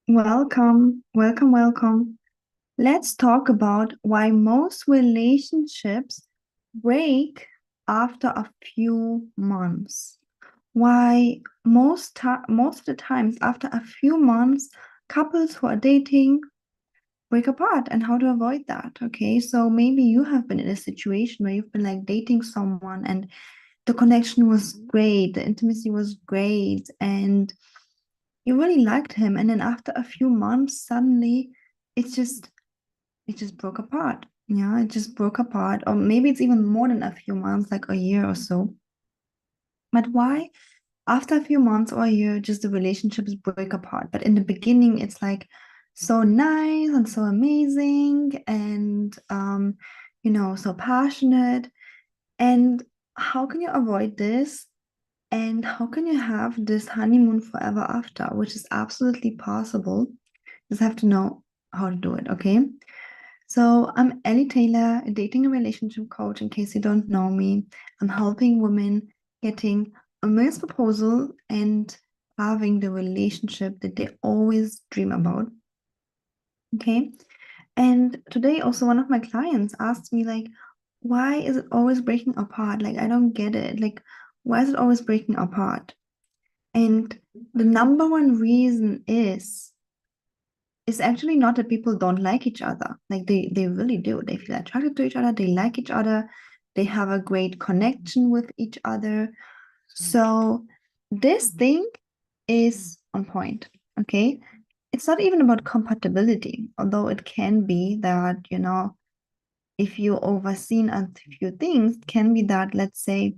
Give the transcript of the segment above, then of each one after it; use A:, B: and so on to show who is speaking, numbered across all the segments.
A: Welcome, welcome, welcome. Let's talk about why most relationships break after a few months. Why most of the times after a few months, couples who are dating break apart and how to avoid that. Okay, so maybe you have been in a situation where you've been like dating someone and the connection was great, the intimacy was great, and you really liked him, and then after a few months suddenly it's just it just broke apart. Yeah, it just broke apart, or maybe it's even more than a few months, like a year or so. But why after a few months or a year just the relationships break apart, but in the beginning it's like so nice and so amazing and so passionate. And how can you avoid this? And how can you have this honeymoon forever after, which is absolutely possible? Just have to know how to do it, okay? So I'm Ellie Taylor, a dating and relationship coach. In case you don't know me, I'm helping women getting a marriage proposal and having the relationship that they always dream about. Okay. And today also one of my clients asked me like, why is it always breaking apart? Like, I don't get it. Like, why is it always breaking apart? And the number one reason is it's actually not that people don't like each other. Like they really do. They feel attracted to each other, they like each other, they have a great connection with each other. So this thing is on point. Okay. It's not even about compatibility, although it can be that, if you overseen a few things, it can be that, let's say,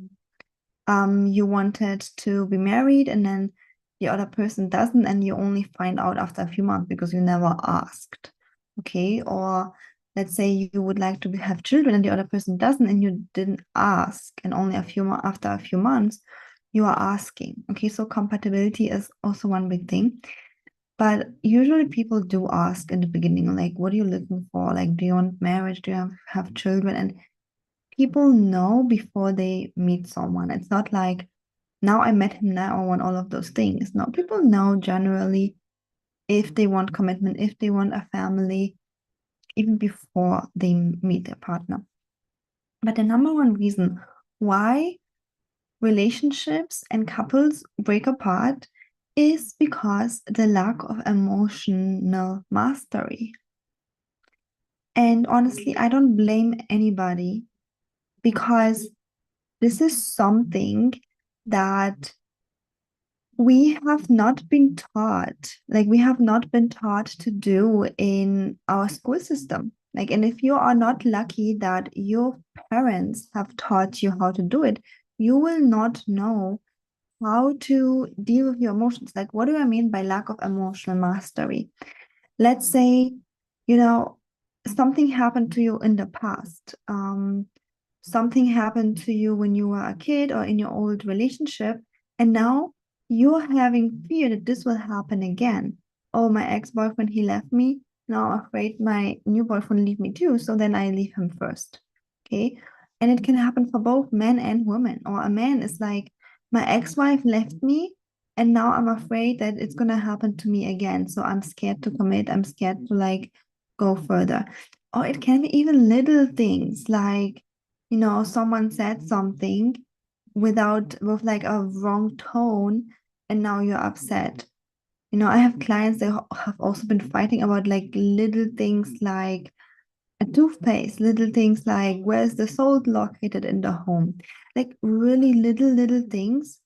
A: you wanted to be married and then the other person doesn't, and you only find out after a few months because you never asked. Okay. Or let's say you would like to have children and the other person doesn't, and you didn't ask, and only after a few months you are asking. Okay, so compatibility is also one big thing. But usually people do ask in the beginning, like, what are you looking for? Like, do you want marriage? Do you have children? And people know before they meet someone. It's not like now I met him, now I want all of those things. No, people know generally if they want commitment, if they want a family, even before they meet their partner. But the number one reason why relationships and couples break apart is because the lack of emotional mastery. And honestly, I don't blame anybody because this is something that we have not been taught, like we have not been taught to do in our school system. Like, and if you are not lucky that your parents have taught you how to do it, you will not know how to deal with your emotions. Like, what do I mean by lack of emotional mastery? Let's say, you know, something happened to you in the past. Something happened to you when you were a kid or in your old relationship, and now you're having fear that this will happen again. Oh, my ex-boyfriend, he left me. Now I'm afraid my new boyfriend leave me too, so then I leave him first. Okay. And it can happen for both men and women. Or a man is like, my ex-wife left me, and now I'm afraid that it's gonna happen to me again. So I'm scared to commit. I'm scared to like go further. Or it can be even little things like, someone said something with like a wrong tone, and now you're upset. I have clients that have also been fighting about like little things like a toothpaste, little things like where's the salt located in the home, like really little things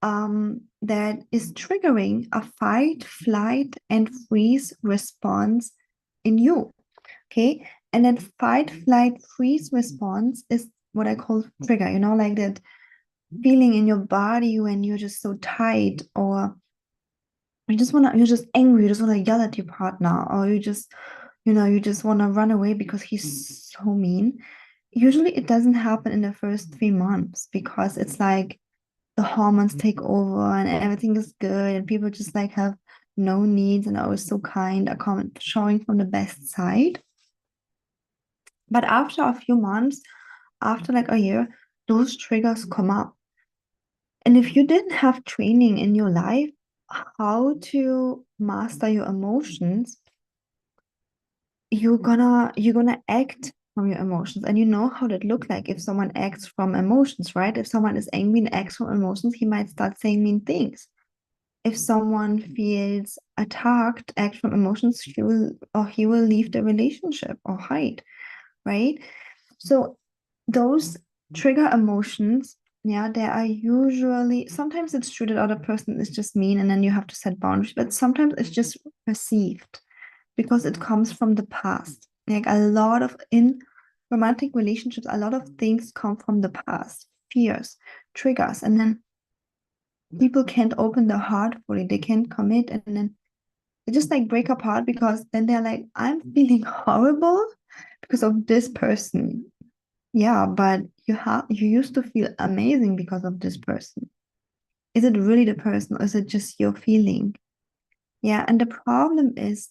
A: that is triggering a fight, flight, and freeze response in you. Okay. And that fight, flight, freeze response is what I call trigger, like that feeling in your body when you're just so tight, or you're just angry, you just wanna yell at your partner, or you just wanna run away because he's so mean. Usually it doesn't happen in the first 3 months because it's like the hormones take over and everything is good and people just like have no needs and are always so kind, are showing from the best side. But after a few months, after like a year, those triggers come up. And if you didn't have training in your life, how to master your emotions, you're gonna act from your emotions, and you know how that look like if someone acts from emotions, right? If someone is angry and acts from emotions, he might start saying mean things. If someone feels attacked, act from emotions, he will leave the relationship or hide, right? So those trigger emotions, yeah, they are usually, sometimes it's true that other person is just mean and then you have to set boundaries, but sometimes it's just perceived because it comes from the past. Like a lot of in romantic relationships, a lot of things come from the past, fears, triggers, and then people can't open their heart fully. They can't commit, and then they just like break apart because then they're like, I'm feeling horrible because of this person. Yeah, but you used to feel amazing because of this person. Is it really the person or is it just your feeling? Yeah, and the problem is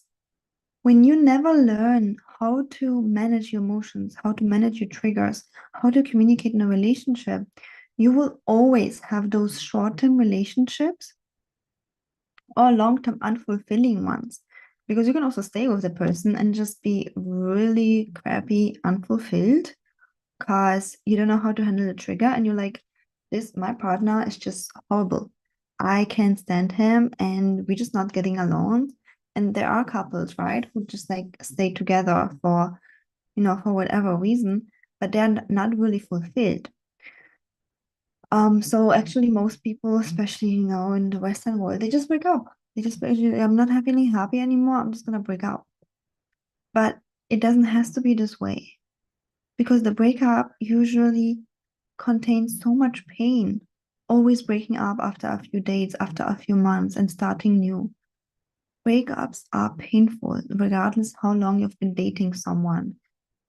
A: when you never learn how to manage your emotions, how to manage your triggers, how to communicate in a relationship, you will always have those short-term relationships or long-term unfulfilling ones. Because you can also stay with the person and just be really crappy, unfulfilled, because you don't know how to handle the trigger and you're like, this, my partner is just horrible. I can't stand him and we're just not getting along. And there are couples, right, who just like stay together for, for whatever reason, but they're not really fulfilled. So actually most people, especially, in the Western world, they just break up. They just basically, I'm not feeling happy anymore. I'm just gonna break up. But it doesn't have to be this way because the breakup usually contains so much pain, always breaking up after a few days, after a few months, and starting new. Breakups are painful, regardless how long you've been dating someone.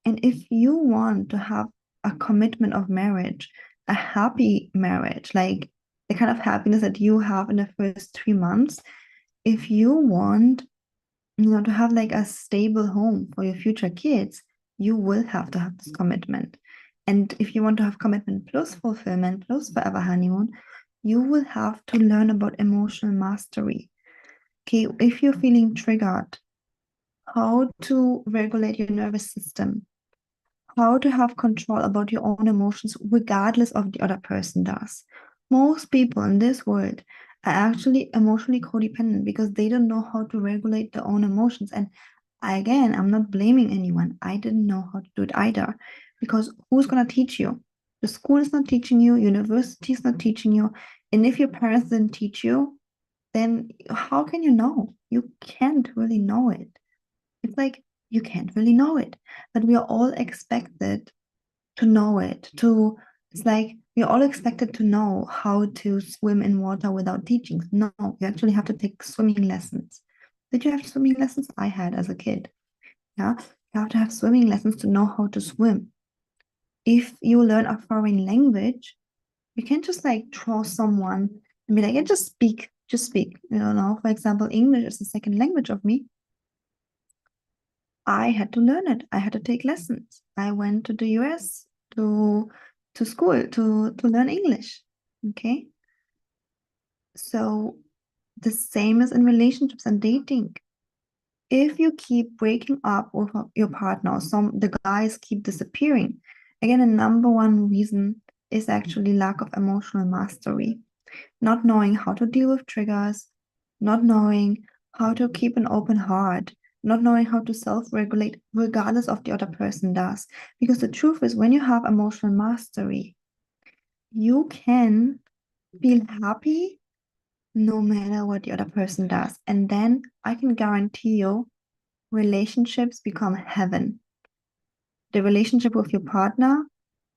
A: And if you want to have a commitment of marriage, a happy marriage, like the kind of happiness that you have in the first 3 months, if you want to have like a stable home for your future kids, you will have to have this commitment. And if you want to have commitment plus fulfillment plus forever honeymoon, you will have to learn about emotional mastery. Okay, if you're feeling triggered, how to regulate your nervous system, how to have control about your own emotions regardless of the other person does. Most people in this world are actually emotionally codependent because they don't know how to regulate their own emotions. And again, I'm not blaming anyone. I didn't know how to do it either because who's going to teach you? The school is not teaching you, university is not teaching you. And if your parents didn't teach you, then how can you know? You can't really know it. It's like you can't really know it, but we are all expected to know it. It's like we're all expected to know how to swim in water without teaching. No, you actually have to take swimming lessons. Did you have swimming lessons? I had as a kid. Yeah, you have to have swimming lessons to know how to swim. If you learn a foreign language, you can't just like draw someone and be like, yeah, just speak, just speak. For example, English is the second language of me. I had to learn it. I had to take lessons. I went to the US to school to learn English. Okay. So the same as in relationships and dating. If you keep breaking up with your partner, or the guys keep disappearing, again, the number one reason is actually lack of emotional mastery, not knowing how to deal with triggers, not knowing how to keep an open heart, not knowing how to self-regulate regardless of the other person does. Because the truth is, when you have emotional mastery, you can feel happy no matter what the other person does. And then I can guarantee you, relationships become heaven. The relationship with your partner,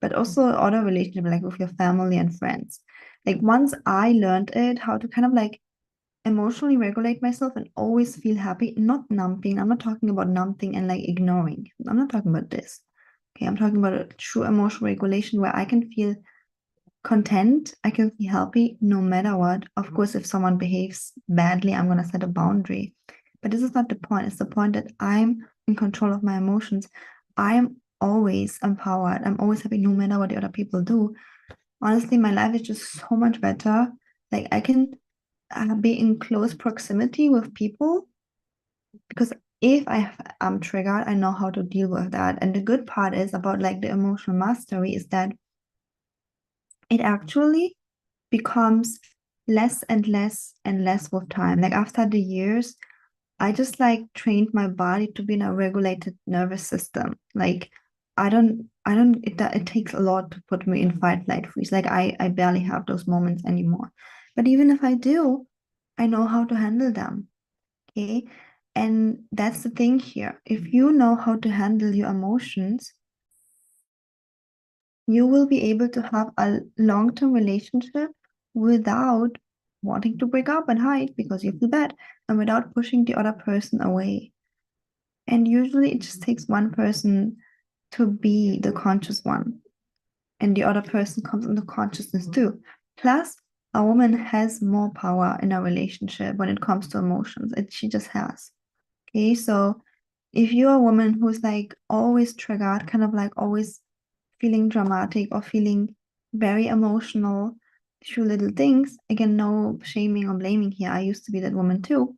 A: but also other relationship like with your family and friends. Like once I learned it, how to kind of like emotionally regulate myself and always feel happy, not numbing. I'm not talking about numbing and like ignoring. I'm not talking about this. Okay, I'm talking about a true emotional regulation where I can feel content, I can feel happy no matter what. Of course, if someone behaves badly, I'm gonna set a boundary. But this is not the point. It's the point that I'm in control of my emotions. I'm always empowered. I'm always happy no matter what the other people do. Honestly, my life is just so much better. Like be in close proximity with people, because if I'm triggered, I know how to deal with that. And the good part is about like the emotional mastery is that it actually becomes less and less and less with time. Like after the years, I just like trained my body to be in a regulated nervous system. Like it takes a lot to put me in fight, flight, freeze. Like I barely have those moments anymore. But even if I do, I know how to handle them. Okay. And that's the thing here. If you know how to handle your emotions, you will be able to have a long-term relationship without wanting to break up and hide because you feel bad and without pushing the other person away. And usually it just takes one person to be the conscious one, and the other person comes into consciousness too. Plus, a woman has more power in a relationship when it comes to emotions. She just has. Okay, so if you're a woman who's like always triggered, kind of like always feeling dramatic or feeling very emotional through little things, again, no shaming or blaming here. I used to be that woman too.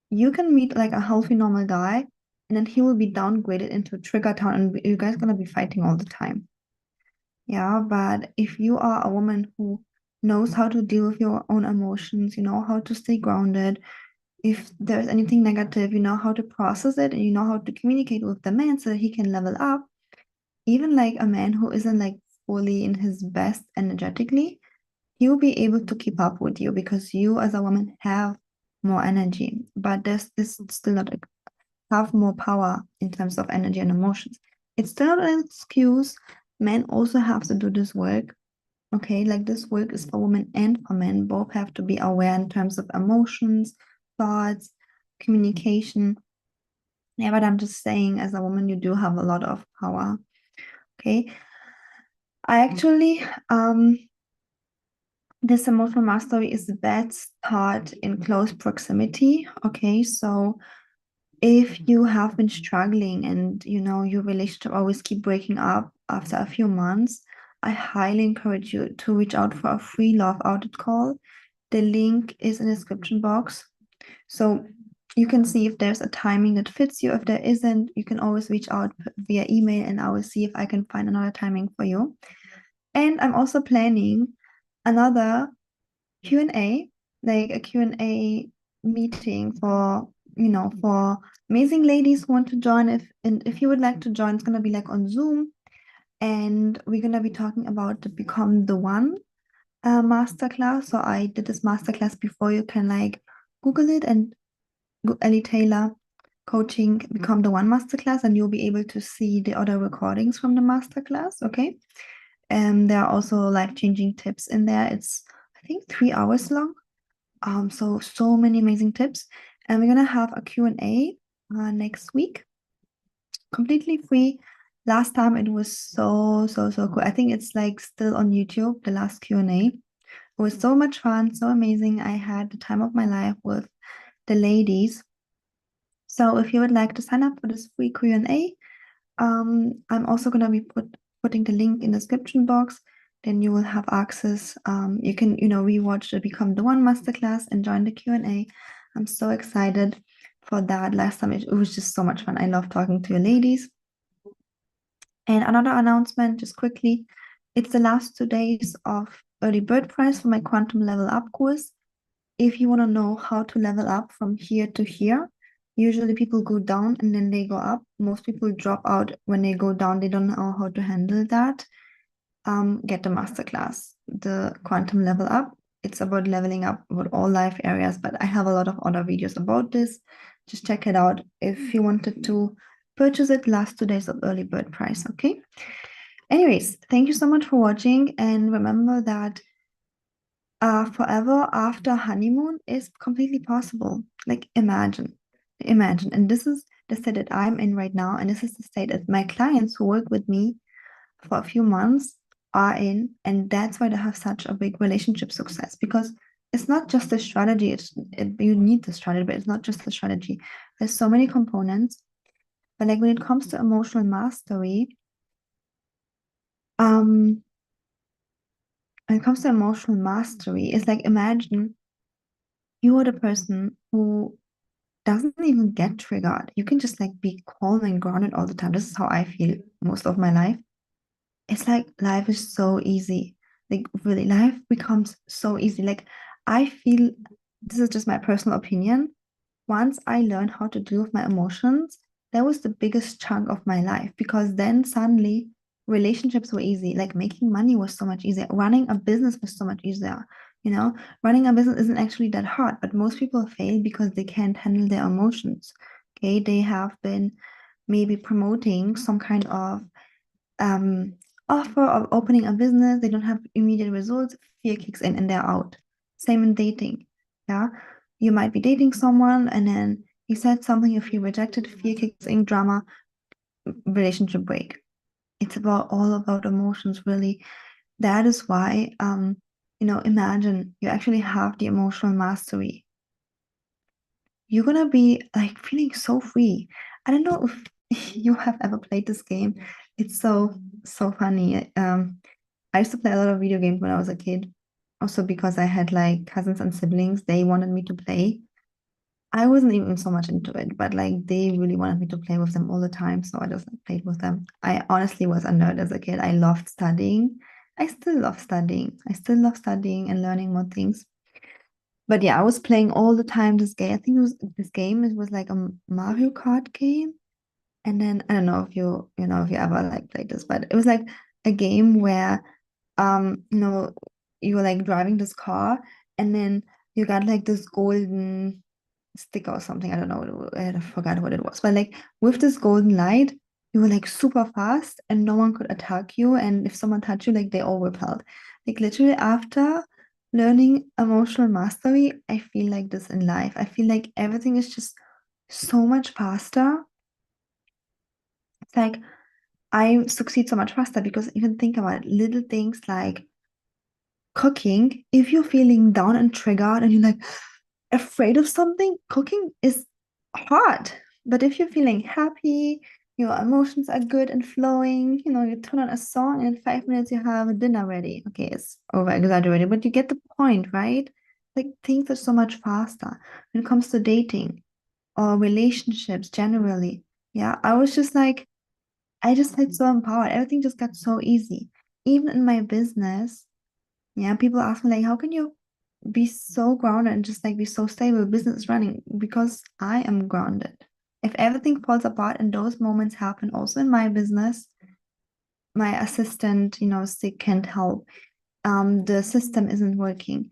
A: You can meet like a healthy, normal guy, and then he will be downgraded into trigger town, and you guys gonna be fighting all the time. Yeah, but if you are a woman who knows how to deal with your own emotions, you know how to stay grounded, if there's anything negative, you know how to process it and you know how to communicate with the man so that he can level up. Even like a man who isn't like fully in his best energetically, he will be able to keep up with you because you as a woman have more energy. But there's this still not have more power in terms of energy and emotions. It's still not an excuse. Men also have to do this work. Okay, like this work is for women and for men. Both have to be aware in terms of emotions, thoughts, communication. Yeah, but I'm just saying, as a woman, you do have a lot of power. Okay. I actually, this emotional mastery is best taught in close proximity. Okay, so if you have been struggling and you know your relationship always keep breaking up after a few months, I highly encourage you to reach out for a free love audit call. The link is in the description box. So you can see if there's a timing that fits you. If there isn't, you can always reach out via email and I will see if I can find another timing for you. And I'm also planning another Q&A, like a Q&A meeting for, you know, for amazing ladies who want to join. If you would like to join, it's gonna be like on Zoom, and we're gonna be talking about the Become the One masterclass. So I did this masterclass before. You can like Google it and Ellie Taylor coaching Become the One masterclass, and you'll be able to see the other recordings from the masterclass. Okay. And there are also life-changing tips in there. It's I think 3 hours long. So many amazing tips. And we're gonna have a Q&A next week, completely free. Last time it was so cool. I think it's like still on YouTube, the last Q&A. It was so much fun, so amazing. I had the time of my life with the ladies. So if you would like to sign up for this free Q&A, I'm also gonna be putting the link in the description box. Then you will have access. You can, rewatch the Become the One masterclass and join the Q&A. I'm so excited for that. Last time it was just so much fun. I love talking to you ladies. And another announcement, just quickly, it's the last 2 days of early bird price for my Quantum Level Up course. If you want to know how to level up from here to here, usually people go down and then they go up. Most people drop out when they go down. They don't know how to handle that. Get the masterclass, the Quantum Level Up. It's about leveling up with all life areas, but I have a lot of other videos about this. Just check it out if you wanted to purchase it. Last 2 days of early bird price, okay? Anyways, thank you so much for watching, and remember that forever after honeymoon is completely possible. Like imagine. And this is the state that I'm in right now, and this is the state that my clients who work with me for a few months are in, and that's why they have such a big relationship success because it's not just a strategy. You need the strategy, but it's not just the strategy. There's so many components. But like when it comes to emotional mastery, um, when it comes to emotional mastery, it's like imagine you are the person who doesn't even get triggered. You can just like be calm and grounded all the time. This is how I feel most of my life. It's like life is so easy. Like really, life becomes so easy. Like I feel this is just my personal opinion. Once I learned how to deal with my emotions, that was the biggest chunk of my life because then suddenly relationships were easy. Like making money was so much easier. Running a business was so much easier. You know, running a business isn't actually that hard, but most people fail because they can't handle their emotions. Okay, they have been maybe promoting some kind of um offer of opening a business, they don't have immediate results, fear kicks in and they're out. Same in dating. Yeah. You might be dating someone and then he said something, you feel rejected, fear kicks in, drama, relationship break. It's about all about emotions, really. That is why imagine you actually have the emotional mastery. You're gonna be like feeling so free. I don't know if you have ever played this game. It's so funny. I used to play a lot of video games when I was a kid. Also because I had like cousins and siblings, they wanted me to play. I wasn't even so much into it, but like they really wanted me to play with them all the time, so I just like, played with them. I honestly was a nerd as a kid. I loved studying. I still love studying. I still love studying and learning more things. But yeah, I was playing all the time this game. I think it was this game. It was like a Mario Kart game. And then I don't know if if you ever like played this, but it was like a game where you were like driving this car and then you got like this golden sticker or something. I don't know. I forgot what it was. But like with this golden light, you were like super fast and no one could attack you. And if someone touched you, like they all repelled. Like literally after learning emotional mastery, I feel like this in life. I feel like everything is just so much faster. It's like I succeed so much faster because even think about it, little things like cooking. If you're feeling down and triggered and you're like afraid of something, cooking is hard. But if you're feeling happy, your emotions are good and flowing, you turn on a song and in 5 minutes you have a dinner ready. Okay, it's over exaggerated, but you get the point, right? Like things are so much faster when it comes to dating or relationships generally. Yeah, I was just like, I just felt so empowered. Everything just got so easy. Even in my business, yeah, people ask me like, how can you be so grounded and just like be so stable, business is running? Because I am grounded. If everything falls apart and those moments happen also in my business, my assistant, sick can't help. The system isn't working.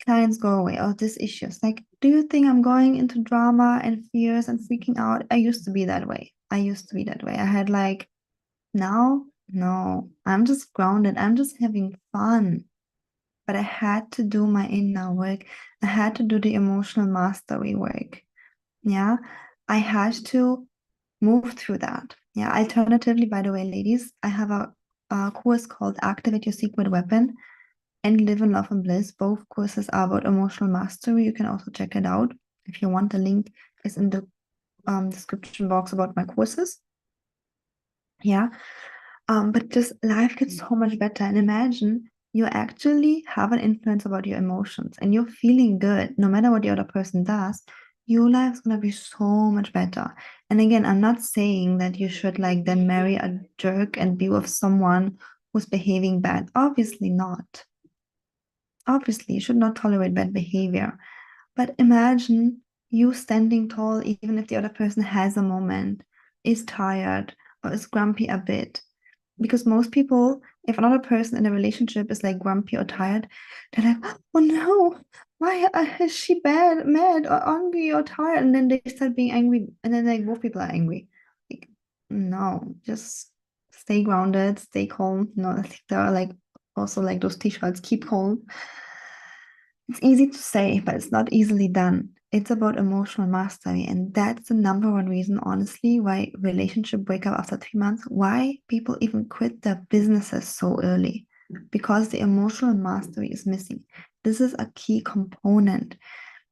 A: Clients go away, or this issues. Like, do you think I'm going into drama and fears and freaking out? I used to be that way. I used to be that way. I had like now, no, I'm just grounded. I'm just having fun. But I had to do my inner work. I had to do the emotional mastery work. Yeah. I had to move through that. Yeah. Alternatively, by the way, ladies, I have a course called Activate Your Secret Weapon and Live in Love and Bliss. Both courses are about emotional mastery. You can also check it out if you want. The link is in the description box about my courses. Yeah. But just life gets so much better. And imagine you actually have an influence about your emotions and you're feeling good no matter what the other person does. Your life's gonna be so much better. And again, I'm not saying that you should like then marry a jerk and be with someone who's behaving bad. Obviously not. Obviously, you should not tolerate bad behavior. But imagine you standing tall even if the other person has a moment, is tired, or is grumpy a bit, because most people, if another person in a relationship is like grumpy or tired, they're like, oh no, why is she bad, mad, or angry or tired? And then they start being angry, and then like both people are angry. Like, no, just stay grounded, stay calm. I think there are like also like those t-shirts, keep calm. It's easy to say, but it's not easily done. It's about emotional mastery, and that's the number one reason, honestly, why relationship break up after 3 months, why people even quit their businesses so early, because the emotional mastery is missing. This is a key component.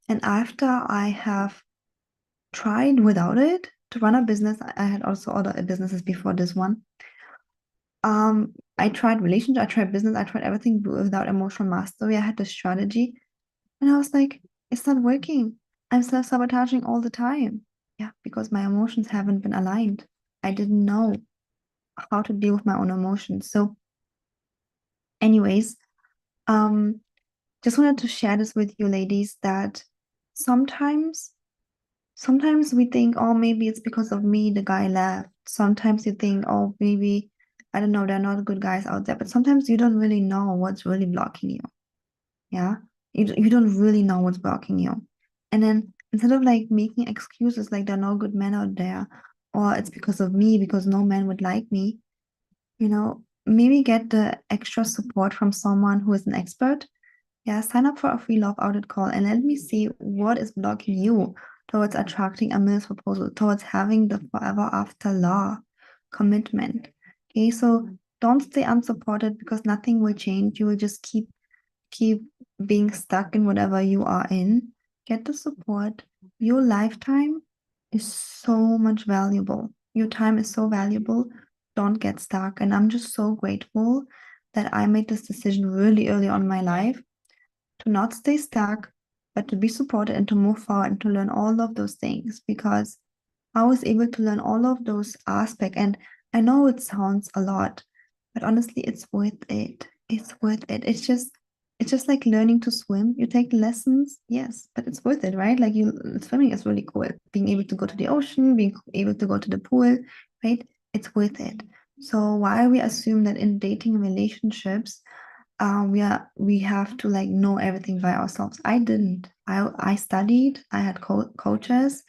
A: And after I have tried without it to run a business, I had also other businesses before this one. I tried relationship, I tried business, I tried everything without emotional mastery. I had the strategy. And I was like, it's not working. I'm self-sabotaging all the time. Yeah, because my emotions haven't been aligned. I didn't know how to deal with my own emotions. So, anyways, um, just wanted to share this with you ladies that sometimes sometimes we think, oh, maybe it's because of me the guy left. Sometimes you think, oh, maybe I don't know, there are not good guys out there. But sometimes you don't really know what's really blocking you. Yeah. You don't really know what's blocking you. And then instead of like making excuses like there are no good men out there, or it's because of me, because no man would like me, maybe get the extra support from someone who is an expert. Yeah, sign up for a free love audit call and let me see what is blocking you towards attracting a male's proposal, towards having the forever after law commitment. Okay, so don't stay unsupported because nothing will change. You will just keep being stuck in whatever you are in. Get the support. Your lifetime is so much valuable. Your time is so valuable. Don't get stuck. And I'm just so grateful that I made this decision really early on in my life to not stay stuck, but to be supported and to move forward and to learn all of those things because I was able to learn all of those aspects. And I know it sounds a lot, but honestly, it's worth it. It's worth it. It's just like learning to swim. You take lessons, yes, but it's worth it, right? Like swimming is really cool. Being able to go to the ocean, being able to go to the pool, right? It's worth it. So why we assume that in dating relationships, we have to like know everything by ourselves. I didn't. I studied. I had coaches,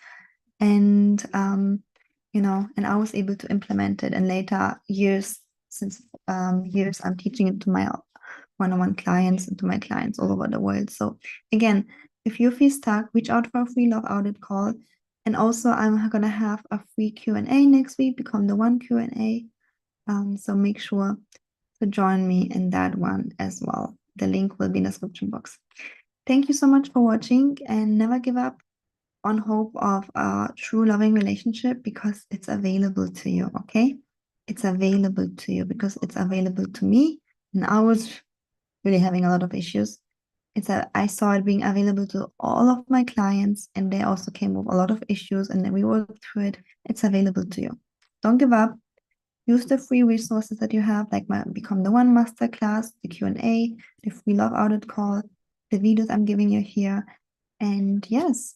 A: and and I was able to implement it. And later years, since years, I'm teaching it to my one-on-one clients and to my clients all over the world. So again, if you feel stuck, reach out for a free love audit call. And also, I'm gonna have a free Q&A next week. Become the one Q&A. So make sure to join me in that one as well. The link will be in the description box. Thank you so much for watching and never give up on hope of a true loving relationship because it's available to you, okay? It's available to you because it's available to me. And I was really having a lot of issues. I saw it being available to all of my clients and they also came with a lot of issues and then we worked through it. It's available to you. Don't give up. Use the free resources that you have, like my Become the One Masterclass, the Q&A, the free love audit call, the videos I'm giving you here. And yes,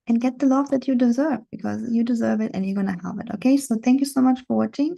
A: and get the love that you deserve because you deserve it and you're going to have it. Okay, so thank you so much for watching.